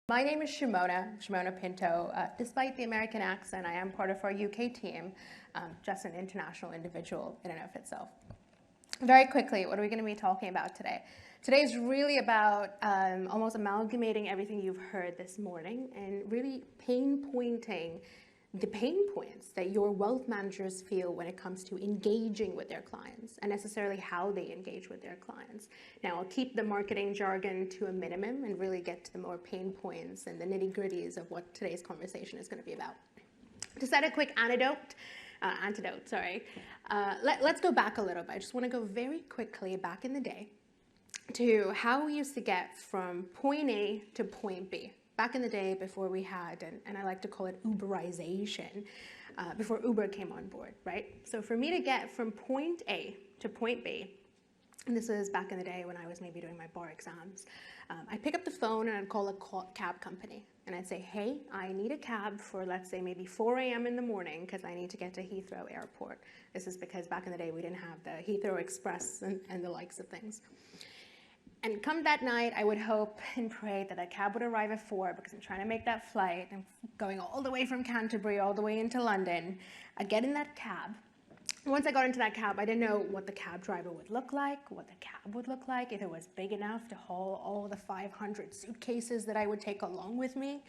My name is Shimona Pinto. Despite the American accent, I am part of our UK team, just an international individual in and of itself. Very quickly, what are we going to be talking about today? Today is really about almost amalgamating everything you've heard this morning and really pinpointing the pain points that your wealth managers feel when it comes to engaging with their clients and necessarily how they engage with their clients. Now, I'll keep the marketing jargon to a minimum and really get to the more pain points and the nitty-gritties of what today's conversation is going to be about. To set a quick let's go back a little bit. I just want to go very quickly back in the day to how we used to get from point A to point B. Back in the day before we had, and I like to call it Uberization, before Uber came on board, right? So for me to get from point A to point B, and this is back in the day when I was maybe doing my bar exams, I'd pick up the phone and I'd call a cab company. And I'd say, hey, I need a cab for, let's say, maybe 4 a.m. in the morning because I need to get to Heathrow Airport. This is because back in the day we didn't have the Heathrow Express and the likes of things. And come that night, I would hope and pray that a cab would arrive at 4 because I'm trying to make that flight. I'm going all the way from Canterbury all the way into London. I'd get in that cab. Once I got into that cab, I didn't know what the cab driver would look like, what the cab would look like, if it was big enough to haul all the 500 suitcases that I would take along with me,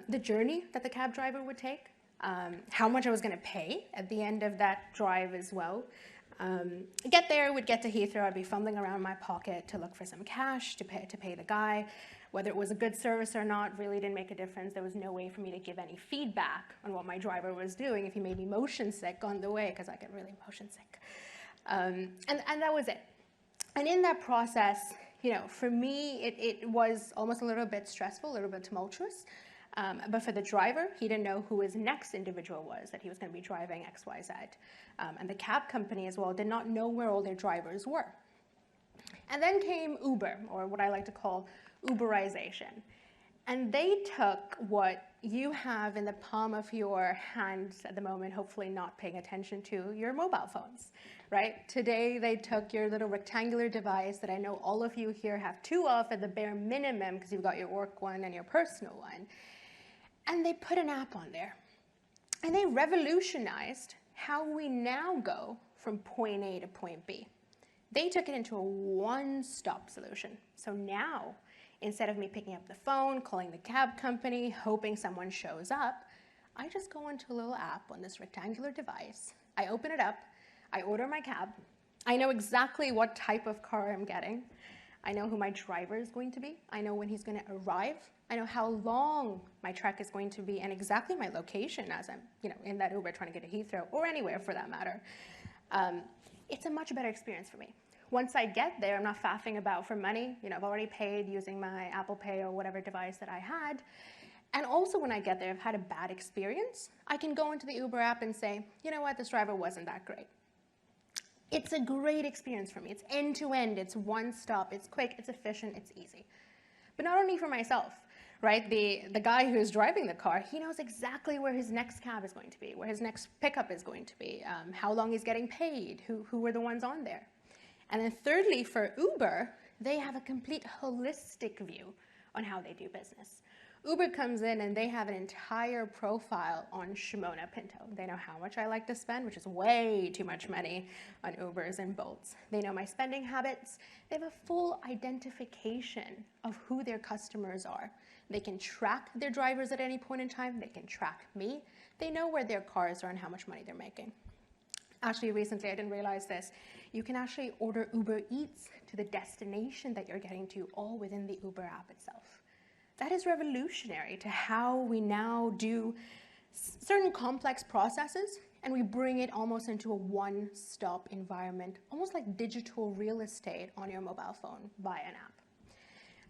the journey that the cab driver would take, how much I was going to pay at the end of that drive as well. Get there, would get to Heathrow, I'd be fumbling around my pocket to look for some cash to pay the guy. Whether it was a good service or not really didn't make a difference. There was no way for me to give any feedback on what my driver was doing if he made me motion sick on the way, because I get really motion sick. And that was it. And in that process, you know, for me, it was almost a little bit stressful, a little bit tumultuous. But for the driver, he didn't know who his next individual was, that he was going to be driving XYZ. And the cab company as well did not know where all their drivers were. And then came Uber, or what I like to call Uberization. And they took what you have in the palm of your hands at the moment, hopefully not paying attention to, your mobile phones, right? Today, they took your little rectangular device that I know all of you here have 2 of at the bare minimum because you've got your work one and your personal one. And they put an app on there. And they revolutionized how we now go from point A to point B. They took it into a one-stop solution. So now, instead of me picking up the phone, calling the cab company, hoping someone shows up, I just go into a little app on this rectangular device. I open it up, I order my cab. I know exactly what type of car I'm getting. I know who my driver is going to be. I know when he's going to arrive. I know how long my trek is going to be and exactly my location as I'm, in that Uber trying to get to Heathrow or anywhere for that matter. It's a much better experience for me. Once I get there, I'm not faffing about for money. I've already paid using my Apple Pay or whatever device that I had. And also when I get there, I've had a bad experience. I can go into the Uber app and say, you know what, this driver wasn't that great. It's a great experience for me. It's end-to-end, it's one stop, it's quick, it's efficient, it's easy. But not only for myself, right? The guy who's driving the car, he knows exactly where his next cab is going to be, where his next pickup is going to be, how long he's getting paid, who were the ones on there. And then thirdly, for Uber, they have a complete holistic view on how they do business. Uber comes in and they have an entire profile on Shimona Pinto. They know how much I like to spend, which is way too much money on Ubers and Bolts. They know my spending habits. They have a full identification of who their customers are. They can track their drivers at any point in time. They can track me. They know where their cars are and how much money they're making. Actually, recently, I didn't realize this. You can actually order Uber Eats to the destination that you're getting to, all within the Uber app itself. That is revolutionary to how we now do certain complex processes, and we bring it almost into a one-stop environment, almost like digital real estate on your mobile phone via an app.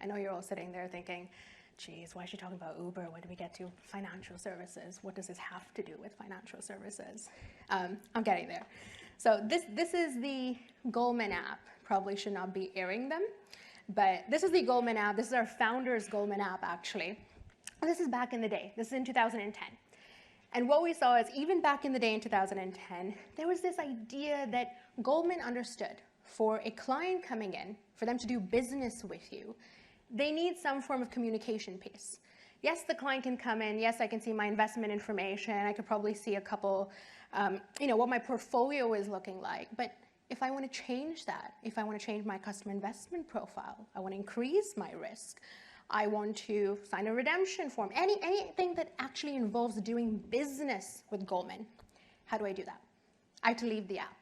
I know you're all sitting there thinking, geez, why is she talking about Uber? When do we get to financial services? What does this have to do with financial services? I'm getting there. So this is the Goldman app. Probably should not be airing them, but this is the Goldman app. This is our founder's Goldman app, actually. And this is back in the day. This is in 2010. And what we saw is even back in the day in 2010, there was this idea that Goldman understood for a client coming in, for them to do business with you, they need some form of communication piece. Yes, the client can come in. Yes, I can see my investment information. I could probably see a couple, what my portfolio is looking like. But if I want to change that, if I want to change my customer investment profile, I want to increase my risk, I want to sign a redemption form, anything that actually involves doing business with Goldman, how do I do that? I have to leave the app.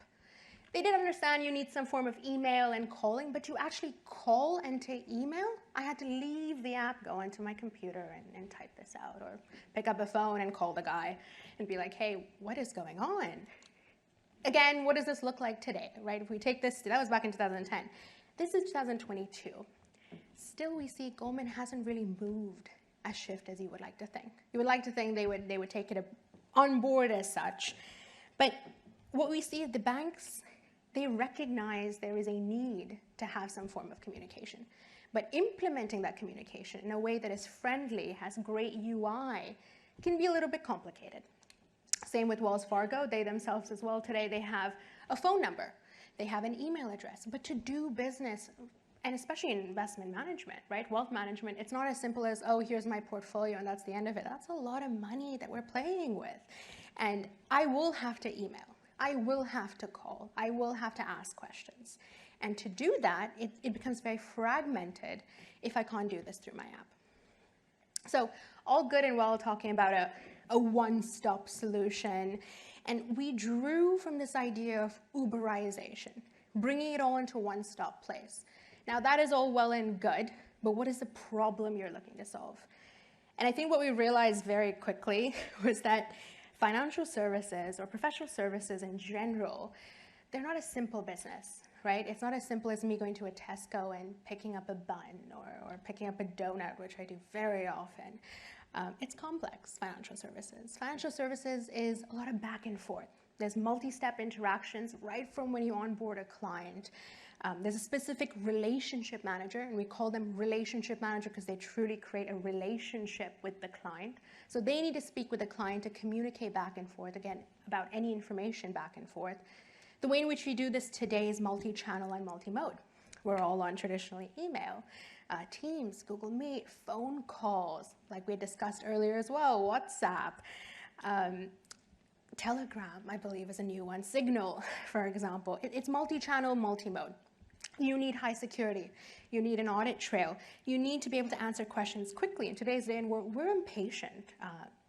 They did understand you need some form of email and calling, but to actually call and take email, I had to leave the app, go into my computer and type this out, or pick up a phone and call the guy and be like, hey, what is going on? Again, what does this look like today, right? If we take this, that was back in 2010. This is 2022. Still, we see Goldman hasn't really moved as shift as you would like to think. You would like to think they would take it on board as such. But what we see at the banks, they recognize there is a need to have some form of communication. But implementing that communication in a way that is friendly, has great UI, can be a little bit complicated. Same with Wells Fargo. They themselves as well today, they have a phone number. They have an email address. But to do business, and especially in investment management, right? Wealth management, it's not as simple as, oh, here's my portfolio and that's the end of it. That's a lot of money that we're playing with. And I will have to email. I will have to call. I will have to ask questions. And to do that, it becomes very fragmented if I can't do this through my app. So all good and well talking about a one-stop solution. And we drew from this idea of Uberization, bringing it all into one stop place. Now that is all well and good, but what is the problem you're looking to solve? And I think what we realized very quickly was that financial services or professional services in general, they're not a simple business, right? It's not as simple as me going to a Tesco and picking up a bun or picking up a donut, which I do very often. It's complex, financial services. Financial services is a lot of back and forth. There's multi-step interactions right from when you onboard a client. There's a specific relationship manager, and we call them relationship manager because they truly create a relationship with the client. So they need to speak with the client to communicate back and forth, again, about any information back and forth. The way in which we do this today is multi-channel and multi-mode. We're all on traditionally email, Teams, Google Meet, phone calls, like we discussed earlier as well, WhatsApp, Telegram, I believe, is a new one, Signal, for example. It's multi-channel, multi-mode. You need high security. You need an audit trail. You need to be able to answer questions quickly. In today's day, and we're impatient.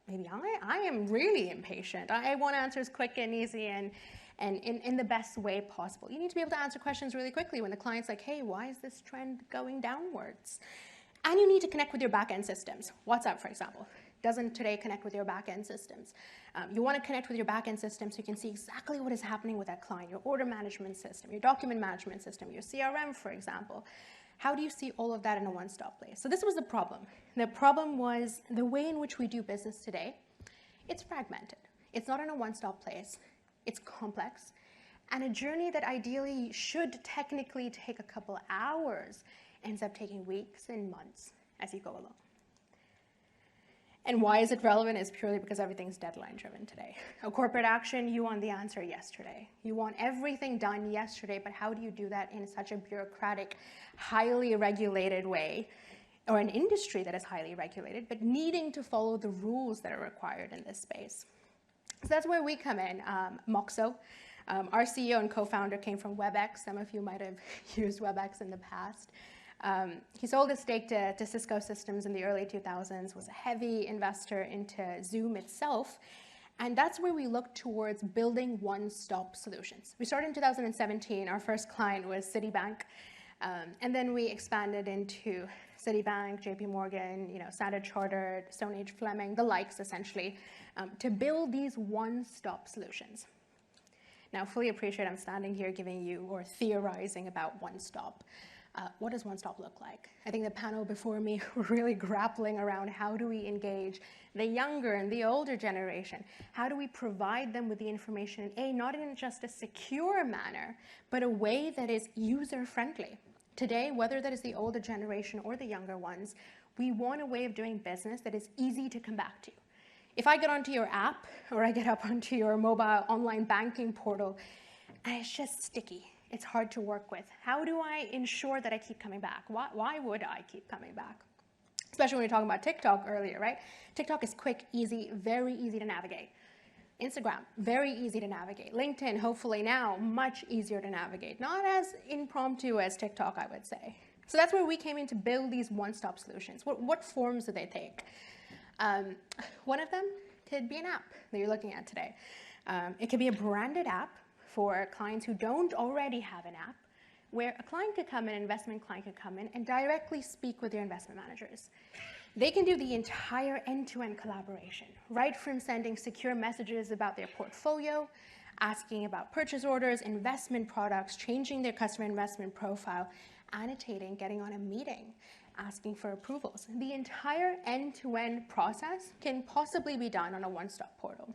Maybe I am really impatient. I want answers quick and easy and in the best way possible. You need to be able to answer questions really quickly when the client's like, hey, why is this trend going downwards? And you need to connect with your back-end systems. WhatsApp, for example, doesn't today connect with your back-end systems. You want to connect with your back-end system so you can see exactly what is happening with that client, your order management system, your document management system, your CRM, for example. How do you see all of that in a one-stop place? So this was the problem. The problem was the way in which we do business today, it's fragmented. It's not in a one-stop place. It's complex. And a journey that ideally should technically take a couple hours ends up taking weeks and months as you go along. And why is it relevant? Is purely because everything's deadline driven today. A corporate action, you want the answer yesterday. You want everything done yesterday, but how do you do that in such a bureaucratic, highly regulated way, or an industry that is highly regulated, but needing to follow the rules that are required in this space? So that's where we come in. Moxo, our CEO and co-founder came from WebEx. Some of you might have used WebEx in the past. He sold his stake to Cisco Systems in the early 2000s, was a heavy investor into Zoom itself, and that's where we looked towards building one-stop solutions. We started in 2017. Our first client was Citibank, and then we expanded into Citibank, JP Morgan, Standard Chartered, Stone Age Fleming, the likes essentially, to build these one-stop solutions. Now, fully appreciate I'm standing here giving you or theorizing about one-stop. What does one-stop look like? I think the panel before me were really grappling around how do we engage the younger and the older generation? How do we provide them with the information not in just a secure manner, but a way that is user-friendly? Today, whether that is the older generation or the younger ones, we want a way of doing business that is easy to come back to. If I get onto your app or I get up onto your mobile online banking portal, and it's just sticky. It's hard to work with. How do I ensure that I keep coming back? Why would I keep coming back? Especially when we were talking about TikTok earlier, right? TikTok is quick, easy, very easy to navigate. Instagram, very easy to navigate. LinkedIn, hopefully now, much easier to navigate. Not as impromptu as TikTok, I would say. So that's where we came in to build these one-stop solutions. What forms do they take? One of them could be an app that you're looking at today. It could be a branded app for clients who don't already have an app, where a client could come in, an investment client could come in and directly speak with their investment managers. They can do the entire end-to-end collaboration, right from sending secure messages about their portfolio, asking about purchase orders, investment products, changing their customer investment profile, annotating, getting on a meeting, asking for approvals. The entire end-to-end process can possibly be done on a one-stop portal.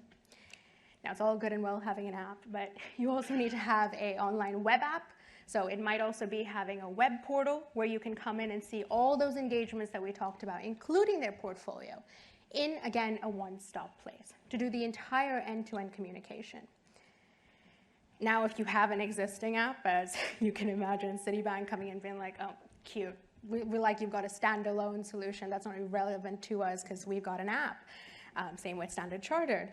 Now, it's all good and well having an app, but you also need to have an online web app. So it might also be having a web portal where you can come in and see all those engagements that we talked about, including their portfolio, in, again, a one-stop place to do the entire end-to-end communication. Now, if you have an existing app, as you can imagine, Citibank coming in being like, oh, cute. We're like, you've got a standalone solution that's not relevant to us because we've got an app. Same with Standard Chartered.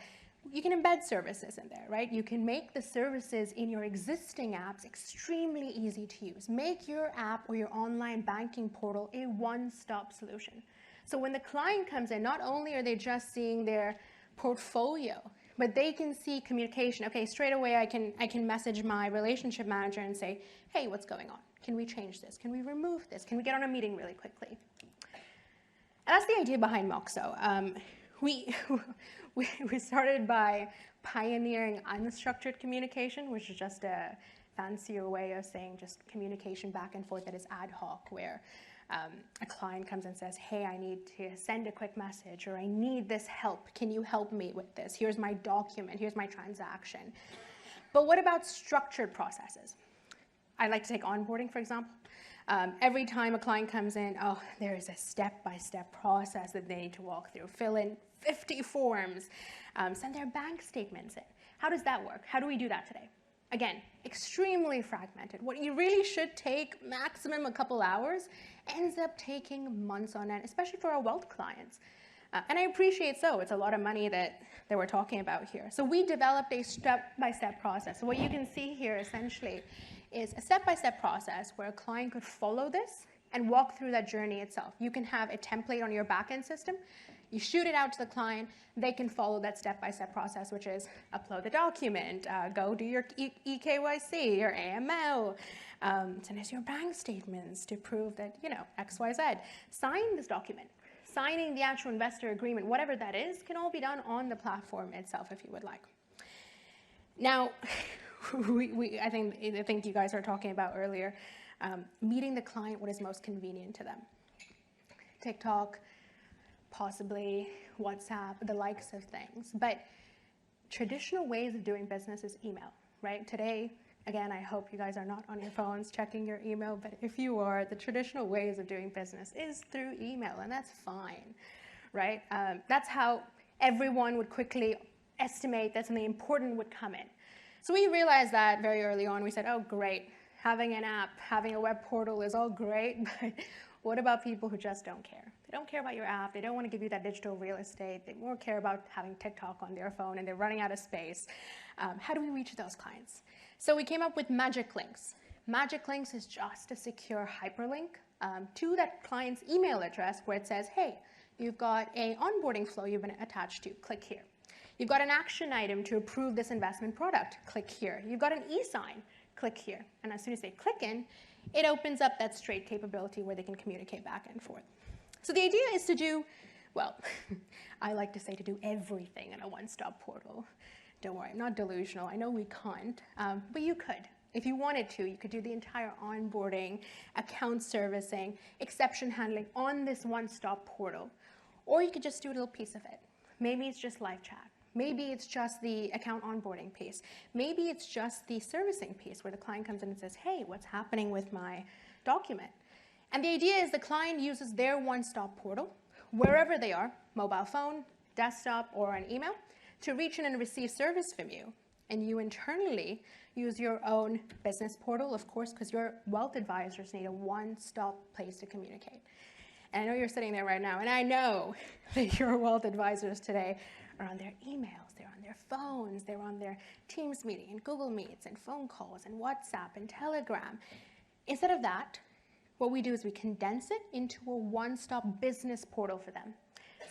You can embed services in there, right? You can make the services in your existing apps extremely easy to use. Make your app or your online banking portal a one-stop solution. So when the client comes in, not only are they just seeing their portfolio, but they can see communication. Okay, straight away I can message my relationship manager and say, hey, what's going on? Can we change this? Can we remove this? Can we get on a meeting really quickly? And that's the idea behind Moxo. We started by pioneering unstructured communication, which is just a fancier way of saying just communication back and forth that is ad hoc, where a client comes and says, hey, I need to send a quick message, or I need this help. Can you help me with this? Here's my document. Here's my transaction. But what about structured processes? I'd like to take onboarding, for example. Every time a client comes in, oh, there is a step-by-step process that they need to walk through. Fill in 50 forms, send their bank statements in. How does that work? How do we do that today? Again, extremely fragmented. What you really should take maximum a couple hours ends up taking months on end, especially for our wealth clients. And I appreciate so. It's a lot of money that we're talking about here. So we developed a step-by-step process. So what you can see here essentially is a step-by-step process where a client could follow this and walk through that journey itself. You can have a template on your back-end system. You shoot it out to the client. They can follow that step-by-step process, which is upload the document, go do your EKYC, your AML, send us your bank statements to prove that, X, Y, Z. Sign this document. Signing the actual investor agreement, whatever that is, can all be done on the platform itself if you would like. Now, I think you guys are talking about earlier, meeting the client what is most convenient to them. TikTok, possibly WhatsApp, the likes of things. But traditional ways of doing business is email, right? Today, again, I hope you guys are not on your phones checking your email, but if you are, the traditional ways of doing business is through email, and that's fine, right? That's how everyone would quickly estimate that something important would come in. So we realized that very early on. We said, oh, great, having an app, having a web portal is all great, but what about people who just don't care? They don't care about your app. They don't want to give you that digital real estate. They more care about having TikTok on their phone, and they're running out of space. How do we reach those clients? So we came up with Magic Links. Magic Links is just a secure hyperlink to that client's email address where it says, hey, you've got an onboarding flow you've been attached to. Click here. You've got an action item to approve this investment product. Click here. You've got an e-sign. Click here. And as soon as they click in, it opens up that straight capability where they can communicate back and forth. So the idea is to do, well, I like to say to do everything in a one-stop portal. Don't worry, I'm not delusional. I know we can't, but you could. If you wanted to, you could do the entire onboarding, account servicing, exception handling on this one-stop portal. Or you could just do a little piece of it. Maybe it's just live chat. Maybe it's just the account onboarding piece. Maybe it's just the servicing piece where the client comes in and says, hey, what's happening with my document? And the idea is the client uses their one-stop portal, wherever they are, mobile phone, desktop, or an email, to reach in and receive service from you and you internally use your own business portal, of course, because your wealth advisors need a one-stop place to communicate. And I know you're sitting there right now, and I know that your wealth advisors today are on their emails, they're on their phones, they're on their Teams meeting and Google Meets and phone calls and WhatsApp and Telegram. Instead of that, what we do is we condense it into a one-stop business portal for them.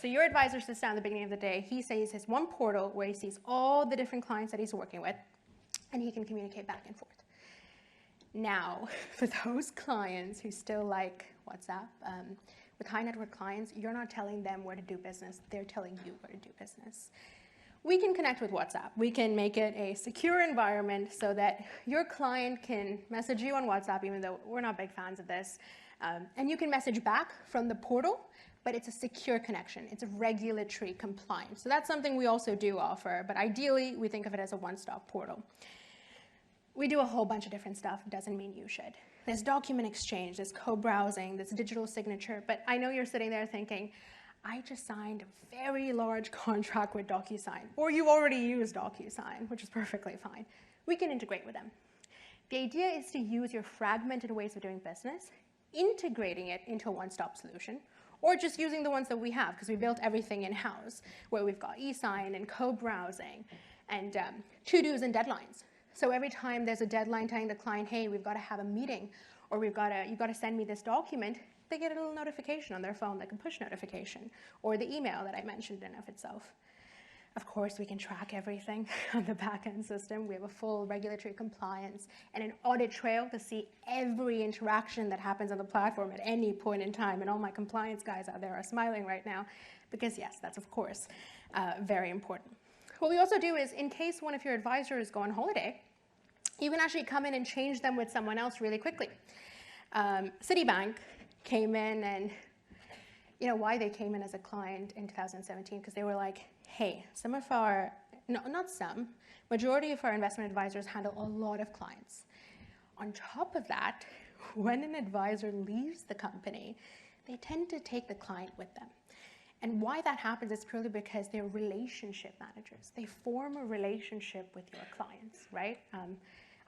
So your advisor sits down at the beginning of the day, he sees his one portal where he sees all the different clients that he's working with, and he can communicate back and forth. Now, for those clients who still like WhatsApp, with high net worth clients, you're not telling them where to do business, they're telling you where to do business. We can connect with WhatsApp. We can make it a secure environment so that your client can message you on WhatsApp, even though we're not big fans of this. And you can message back from the portal, but it's a secure connection. It's regulatory compliant. So that's something we also do offer, but ideally we think of it as a one-stop portal. We do a whole bunch of different stuff. Doesn't mean you should. There's document exchange, there's co-browsing, there's digital signature, but I know you're sitting there thinking, I just signed a very large contract with DocuSign, or you already use DocuSign, which is perfectly fine. We can integrate with them. The idea is to use your fragmented ways of doing business, integrating it into a one-stop solution, or just using the ones that we have, because we built everything in-house, where we've got e-sign and co-browsing and to-dos and deadlines. So every time there's a deadline telling the client, hey, we've got to have a meeting, or you've got to send me this document, they get a little notification on their phone, like a push notification, or the email that I mentioned in of itself. Of course, we can track everything on the back-end system. We have a full regulatory compliance and an audit trail to see every interaction that happens on the platform at any point in time. And all my compliance guys out there are smiling right now, because yes, that's of course very important. What we also do is, in case one of your advisors go on holiday, you can actually come in and change them with someone else really quickly. Citibank came in, and you know why they came in as a client in 2017? Because they were like, hey, some of our, no, not some, majority of our investment advisors handle a lot of clients. On top of that, when an advisor leaves the company, they tend to take the client with them. And why that happens is purely because they're relationship managers. They form a relationship with your clients, right?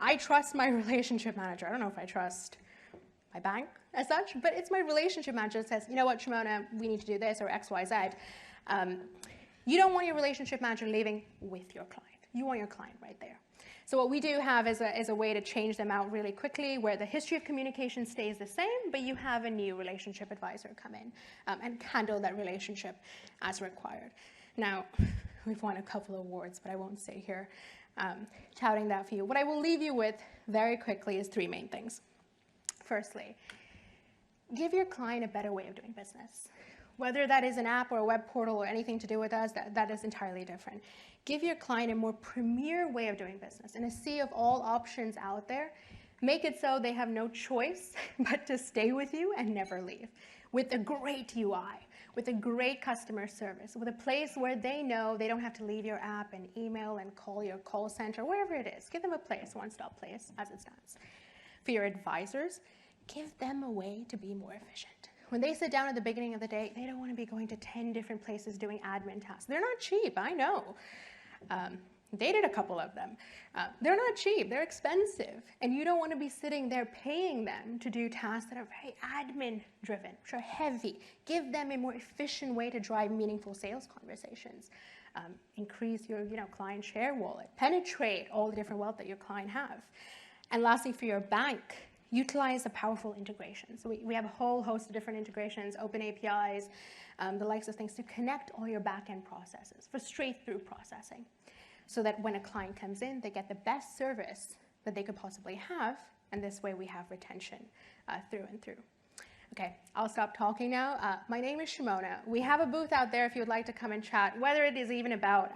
I trust my relationship manager. I don't know if I trust my bank as such, but it's my relationship manager that says, you know what, Shimona, we need to do this, or X, Y, Z. You don't want your relationship manager leaving with your client. You want your client right there. So what we do have is a way to change them out really quickly, where the history of communication stays the same, but you have a new relationship advisor come in and handle that relationship as required. Now, we've won a couple of awards, but I won't stay here touting that for you. What I will leave you with very quickly is three main things. Firstly, give your client a better way of doing business. Whether that is an app or a web portal or anything to do with us, that is entirely different. Give your client a more premier way of doing business. In a sea of all options out there, make it so they have no choice but to stay with you and never leave. With a great UI, with a great customer service, with a place where they know they don't have to leave your app and email and call your call center, wherever it is. Give them a place, one-stop place, as it stands. For your advisors, give them a way to be more efficient. When they sit down at the beginning of the day, they don't want to be going to 10 different places doing admin tasks. They're not cheap, I know. Dated a couple of them. They're not cheap, they're expensive. And you don't want to be sitting there paying them to do tasks that are very admin driven, which are heavy. Give them a more efficient way to drive meaningful sales conversations. Increase your client share wallet. Penetrate all the different wealth that your client have. And lastly, for your bank, utilize the powerful integrations. So we have a whole host of different integrations, open APIs, the likes of things to connect all your back-end processes for straight-through processing, so that when a client comes in, they get the best service that they could possibly have, and this way we have retention through and through. Okay, I'll stop talking now. My name is Shimona. We have a booth out there if you would like to come and chat, whether it is even about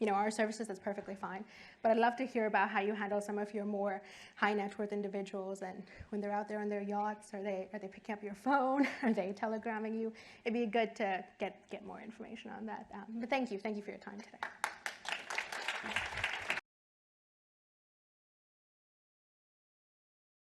our services, that's perfectly fine. But I'd love to hear about how you handle some of your more high net worth individuals, and when they're out there on their yachts, are they picking up your phone? Are they telegramming you? It'd be good to get more information on that. But thank you for your time today.